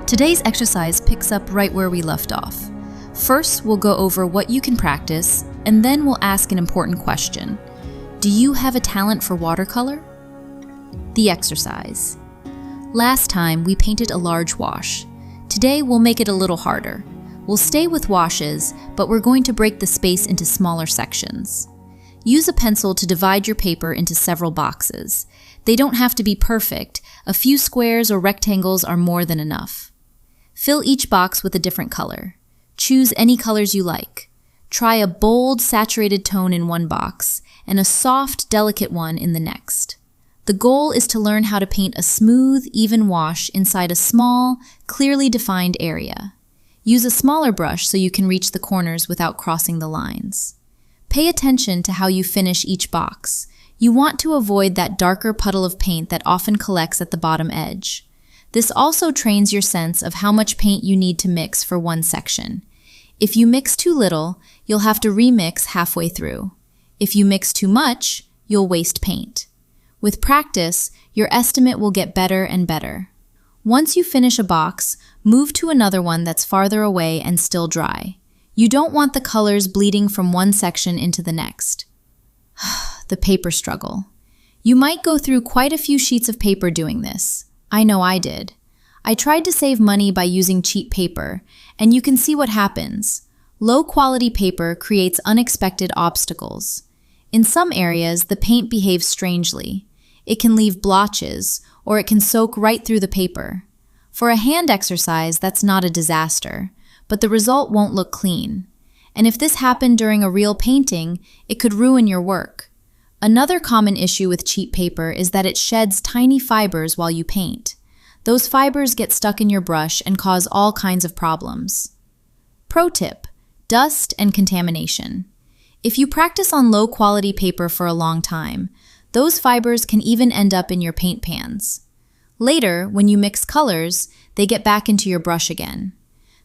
Today's exercise picks up right where we left off. First, we'll go over what you can practice, and then we'll ask an important question. Do you have a talent for watercolor? The exercise. Last time, we painted a large wash. Today, we'll make it a little harder. We'll stay with washes, but we're going to break the space into smaller sections. Use a pencil to divide your paper into several boxes. They don't have to be perfect. A few squares or rectangles are more than enough. Fill each box with a different color. Choose any colors you like. Try a bold, saturated tone in one box and a soft, delicate one in the next. The goal is to learn how to paint a smooth, even wash inside a small, clearly defined area. Use a smaller brush so you can reach the corners without crossing the lines. Pay attention to how you finish each box. You want to avoid that darker puddle of paint that often collects at the bottom edge. This also trains your sense of how much paint you need to mix for one section. If you mix too little, you'll have to remix halfway through. If you mix too much, you'll waste paint. With practice, your estimate will get better and better. Once you finish a box, move to another one that's farther away and still dry. You don't want the colors bleeding from one section into the next. The paper struggle. You might go through quite a few sheets of paper doing this. I know I did. I tried to save money by using cheap paper, and you can see what happens. Low-quality paper creates unexpected obstacles. In some areas, the paint behaves strangely. It can leave blotches, or it can soak right through the paper. For a hand exercise, that's not a disaster, but the result won't look clean. And if this happened during a real painting, it could ruin your work. Another common issue with cheap paper is that it sheds tiny fibers while you paint. Those fibers get stuck in your brush and cause all kinds of problems. Pro tip: dust and contamination. If you practice on low-quality paper for a long time, those fibers can even end up in your paint pans. Later, when you mix colors, they get back into your brush again.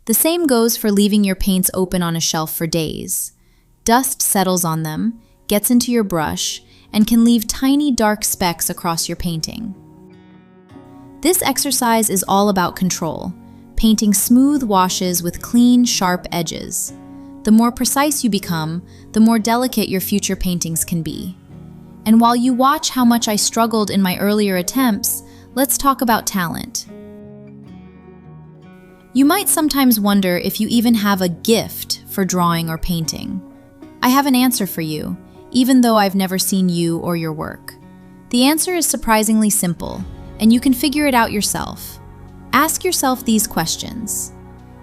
The same goes for leaving your paints open on a shelf for days. Dust settles on them, gets into your brush, and can leave tiny dark specks across your painting. This exercise is all about control, painting smooth washes with clean, sharp edges. The more precise you become, the more delicate your future paintings can be. And while you watch how much I struggled in my earlier attempts, let's talk about talent. You might sometimes wonder if you even have a gift for drawing or painting. I have an answer for you, even though I've never seen you or your work. The answer is surprisingly simple, and you can figure it out yourself. Ask yourself these questions.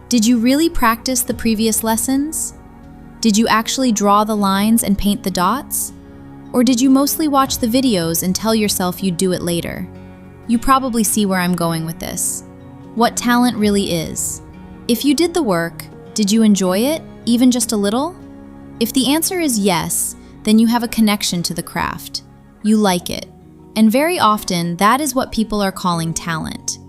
Did you really practice the previous lessons? Did you actually draw the lines and paint the dots? Or did you mostly watch the videos and tell yourself you'd do it later? You probably see where I'm going with this. What talent really is. If you did the work, did you enjoy it, even just a little? If the answer is yes, then you have a connection to the craft. You like it. And very often, that is what people are calling talent.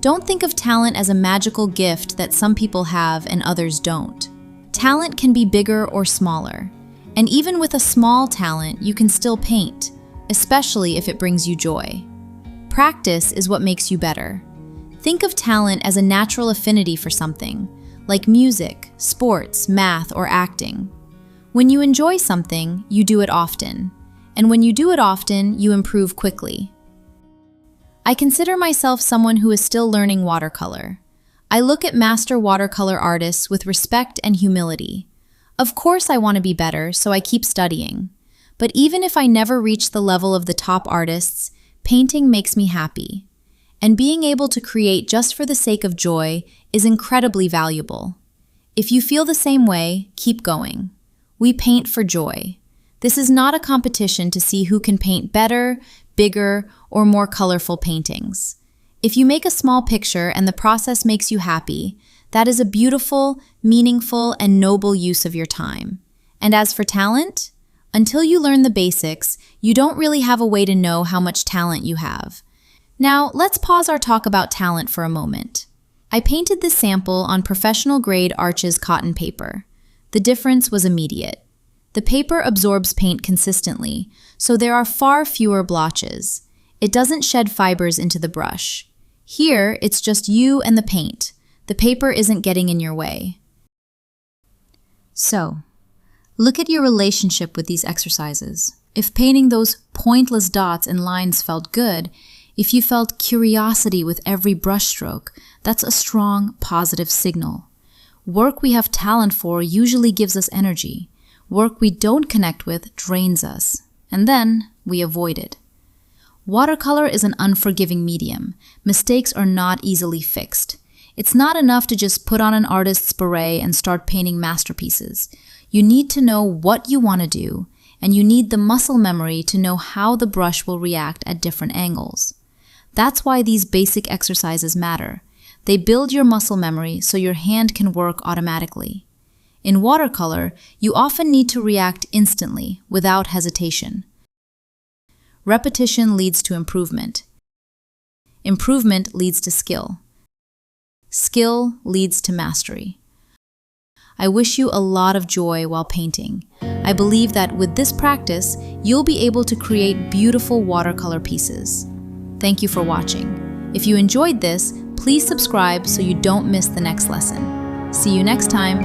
Don't think of talent as a magical gift that some people have and others don't. Talent can be bigger or smaller. And even with a small talent, you can still paint, especially if it brings you joy. Practice is what makes you better. Think of talent as a natural affinity for something, like music, sports, math, or acting. When you enjoy something, you do it often. And when you do it often, you improve quickly. I consider myself someone who is still learning watercolor. I look at master watercolor artists with respect and humility. Of course I want to be better, so I keep studying. But even if I never reach the level of the top artists, painting makes me happy. And being able to create just for the sake of joy is incredibly valuable. If you feel the same way, keep going. We paint for joy. This is not a competition to see who can paint better, bigger, or more colorful paintings. If you make a small picture and the process makes you happy, that is a beautiful, meaningful, and noble use of your time. And as for talent, until you learn the basics, you don't really have a way to know how much talent you have. Now, let's pause our talk about talent for a moment. I painted this sample on professional-grade Arches cotton paper. The difference was immediate. The paper absorbs paint consistently, so there are far fewer blotches. It doesn't shed fibers into the brush. Here, it's just you and the paint, The paper isn't getting in your way. So, look at your relationship with these exercises. If painting those pointless dots and lines felt good, if you felt curiosity with every brushstroke, that's a strong, positive signal. Work we have talent for usually gives us energy. Work we don't connect with drains us, and then we avoid it. Watercolor is an unforgiving medium. Mistakes are not easily fixed. It's not enough to just put on an artist's beret and start painting masterpieces. You need to know what you want to do, and you need the muscle memory to know how the brush will react at different angles. That's why these basic exercises matter. They build your muscle memory so your hand can work automatically. In watercolor, you often need to react instantly, without hesitation. Repetition leads to improvement. Improvement leads to skill. Skill leads to mastery. I wish you a lot of joy while painting. I believe that with this practice, you'll be able to create beautiful watercolor pieces. Thank you for watching. If you enjoyed this, please subscribe so you don't miss the next lesson. See you next time.